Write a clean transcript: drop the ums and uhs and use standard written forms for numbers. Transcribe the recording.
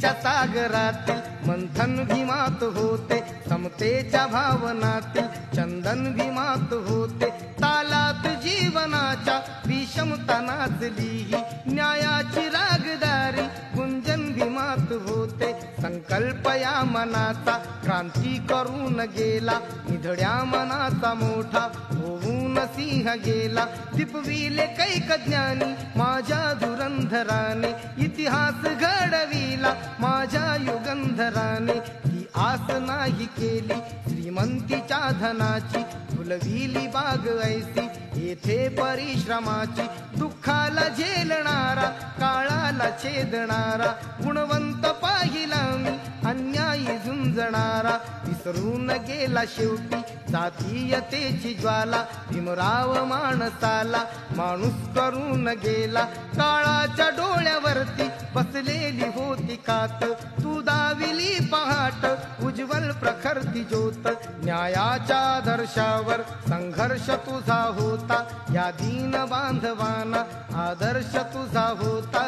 भीतीच्या सागरातील मंथन भीमात होते, समतेच्या भावनातील चंदन भीमात होते, तालात जीवनाच्या विषमता नाचली, न्यायाची रागदारी गुंजन भीमात होते, संकल्प या मनाचा क्रांती करून गेला, निधड्या मनाचा मोठा होऊन सिंह गेला, दिपविले कैक ज्ञानी माझ्या धुरंधराने, इतिहास घडविला माझ्या युगंधराने, ही आस नाही केली श्रीमंतीच्या धनाची, फुलविली बाग ऐसी येथे परिश्रमाची, दुःखाला झेलणारा काळाला छेदणारा, गुणवंत पाहिला मी अन्यायी झुंजणारा, विसरून गेला शेवटी जातीयतेची ज्वाला, भीमराव माणसाला माणूस करून गेला, काळाच्या डोळ्यावरती बसलेली होती कात, तू दाविली पहाट उज्ज्वल प्रखरती ज्योत, न्यायाच्या आदर्शावर संघर्ष तुझा होता, या दीन बांधवांना आदर्श तुझा होता.